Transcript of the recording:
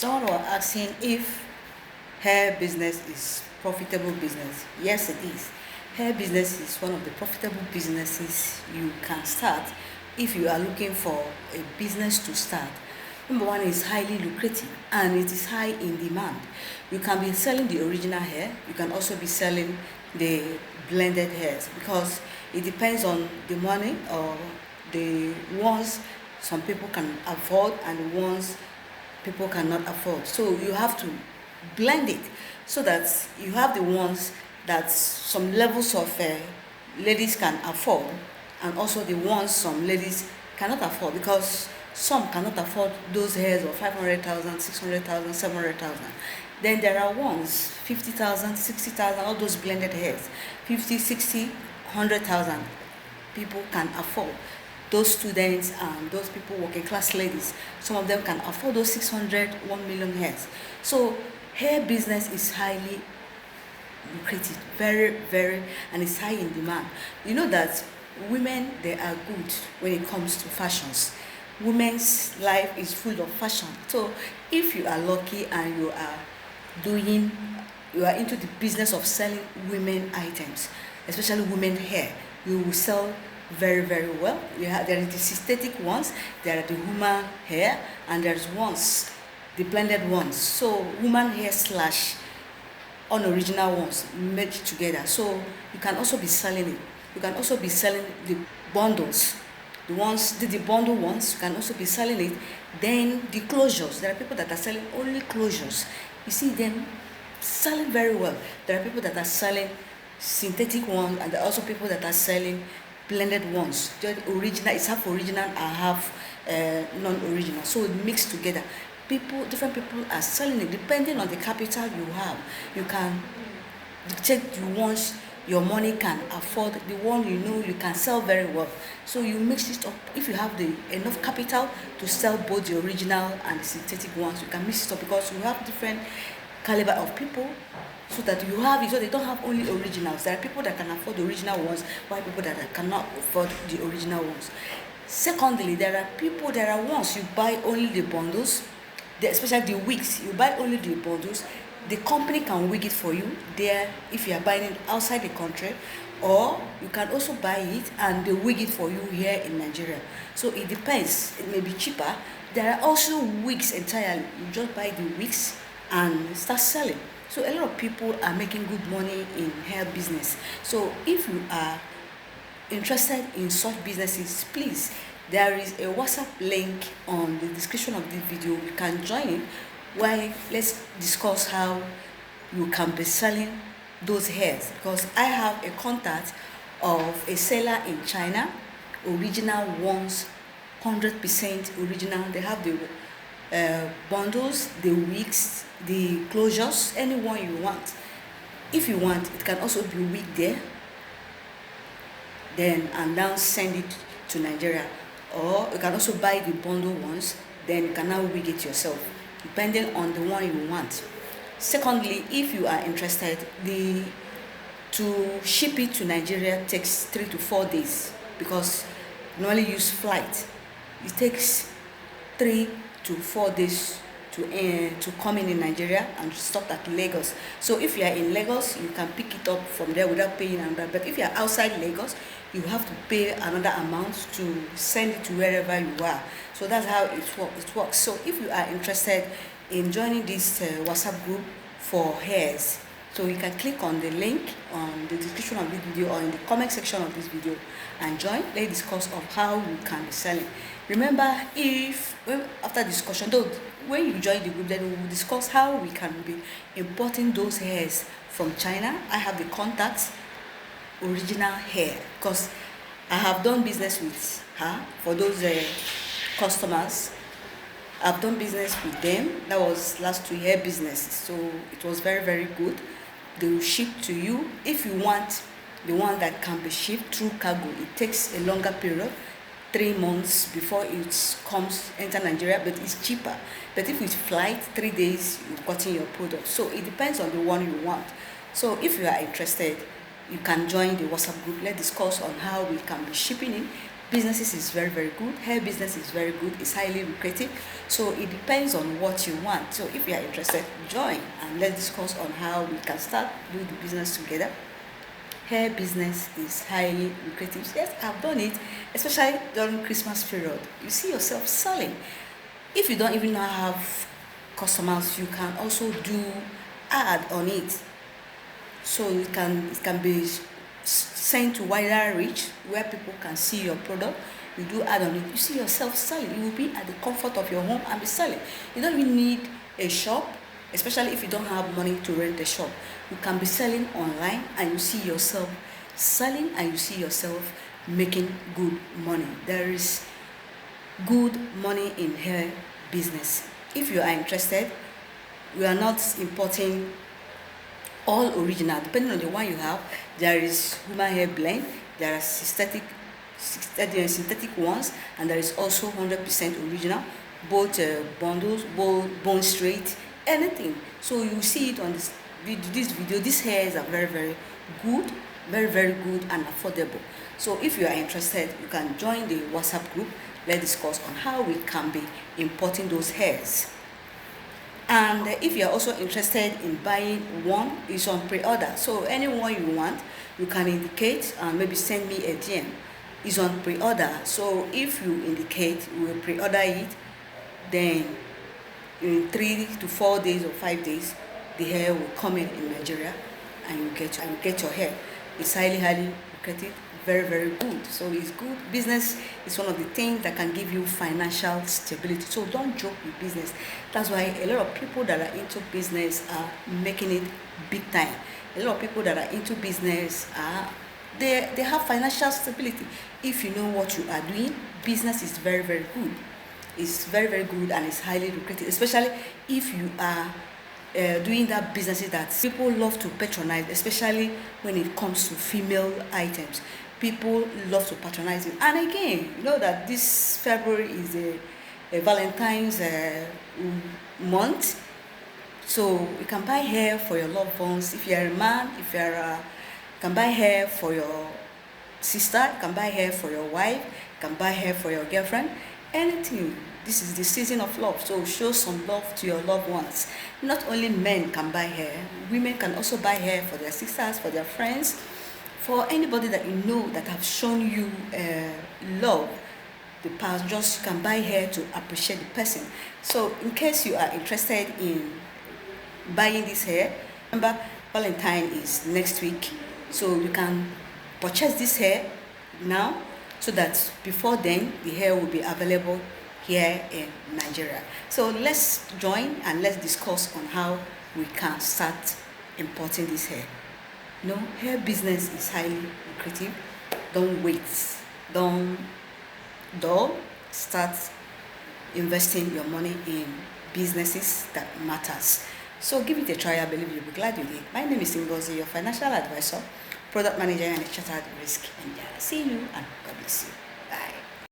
Someone was asking if hair business is profitable business. Yes, it is. Hair business is one of the profitable businesses you can start if you are looking for a business to start. Number one is highly lucrative and it is high in demand. You can be selling the original hair, you can also be selling the blended hairs because it depends on the money or the ones some people can afford and the ones people cannot afford. So you have to blend it so that you have the ones that some levels of ladies can afford and also the ones some ladies cannot afford, because some cannot afford those hairs of 500,000, 600,000, 700,000. Then there are ones 50,000, 60,000, all those blended hairs, 50, 60, 100,000 people can afford. Those students and those people, working class ladies, some of them can afford those 600, 1 million hairs. So hair business is highly lucrative, very, and it's high in demand. You know that women, they are good when it comes to fashions. Women's life is full of fashion. So if you are lucky and doing you are into the business of selling women items, especially women hair, you will sell very well. There is the synthetic ones, there are the human hair, and there's ones the blended ones. So woman hair slash unoriginal ones merged together. So you can also be selling it. You can also be selling the bundles, the bundle ones. You can also be selling it. Then the closures. There are people that are selling only closures. You see them selling very well. There are people that are selling synthetic ones, and there are also people that are selling blended ones. The original is half original and half non-original, so it mixed together. Different people are selling it depending on the capital you have. You can dictate the ones your money can afford, the one you can sell very well. So you mix it up. If you have the enough capital to sell both the original and the synthetic ones, you can mix it up because you have different caliber of people, so that you have it, so they don't have only originals. There are people that can afford the original ones, while people that cannot afford the original ones. Secondly, there are ones you buy only the bundles, especially the wigs. You buy only the bundles. The company can wig it for you there if you are buying it outside the country, or you can also buy it and they wig it for you here in Nigeria. So it depends. It may be cheaper. There are also wigs entirely. You just buy the wigs and start selling. So a lot of people are making good money in hair business. So if you are interested in such businesses, please, there is a WhatsApp link on the description of this video. You can join it. Why, let's discuss how you can be selling those hairs, because I have a contact of a seller in China, original ones, 100% original. They have the bundles, the wigs, the closures, any one you want. If you want, it can also be wig there, then and now send it to Nigeria, or you can also buy the bundle ones, then you can now wig it yourself depending on the one you want. Secondly, if you are interested, to ship it to Nigeria takes 3 to 4 days, because you normally use flight. It takes 3 to 4 days to come in Nigeria and stop at Lagos. So if you are in Lagos, you can pick it up from there without paying another. But if you are outside Lagos, you have to pay another amount to send it to wherever you are. So that's how it works. So if you are interested in joining this WhatsApp group for hairs, so you can click on the link on the description of this video or in the comment section of this video and join. Let's discuss of how you can be selling. Remember, after discussion, though, when you join the group, then we will discuss how we can be importing those hairs from China. I have the contacts, original hair, because I have done business with her for those customers. I've done business with them. That was last 2 year business, so it was very good. They will ship to you. If you want the one that can be shipped through cargo, it takes a longer period, 3 months before it enter Nigeria, but it's cheaper. But if it's flight, 3 days, you've gotten your product. So it depends on the one you want. So if you are interested, you can join the WhatsApp group. Let's discuss on how we can be shipping it businesses is very, very good. Hair business is very good. It's highly lucrative. So it depends on what you want. So if you are interested, join and let's discuss on how we can start doing the business together. Hair business is highly lucrative. Yes, I've done it, especially during Christmas period. You see yourself selling. If you don't even have customers, you can also do ad on it. So it can be sent to wider reach where people can see your product. You do ad on it, you see yourself selling. You will be at the comfort of your home and be selling. You don't even need a shop, especially if you don't have money to rent a shop. You can be selling online and you see yourself selling and you see yourself making good money. There is good money in hair business. If you are interested, we are not importing all original. Depending on the one you have, there is human hair blend, there are synthetic ones, and there is also 100% original, both bundles, both bone straight, anything. So you see it on this video. These hairs are very, very good, very, very good and affordable. So if you are interested, you can join the WhatsApp group. Let's discuss on how we can be importing those hairs. And if you are also interested in buying one, it's on pre-order. So anyone you want, you can indicate and maybe send me a DM. It's on pre-order. So if you indicate, we will pre-order it. Then in 3 to 4 days or 5 days, the hair will come in Nigeria, and you get your hair. It's highly, highly lucrative, very, very good. So it's good. Business is one of the things that can give you financial stability. So don't joke with business. That's why a lot of people that are into business are making it big time. A lot of people that are into business are they have financial stability. If you know what you are doing, business is very, very good. It's very, very good and it's highly lucrative, especially if you are doing that businesses that people love to patronize, especially when it comes to female items. People love to patronize it. And again, you know that this February is a Valentine's month. So you can buy hair for your loved ones. If you're a man, if you're you can buy hair for your sister, you can buy hair for your wife, you can buy hair for your girlfriend, anything. This is the season of love, so show some love to your loved ones. Not only men can buy hair, women can also buy hair for their sisters, for their friends, for anybody that you know that have shown you love the past. Just can buy hair to appreciate the person. So in case you are interested in buying this hair, remember Valentine is next week, so you can purchase this hair now, so that before then the hair will be available here in Nigeria. So let's join and let's discuss on how we can start importing this hair. No, hair business is highly lucrative. Don't wait. Don't start investing your money in businesses that matters. So give it a try. I believe you'll be glad you did. My name is Ngozi, your financial advisor, product manager, and a chartered risk engineer. See you and God bless you.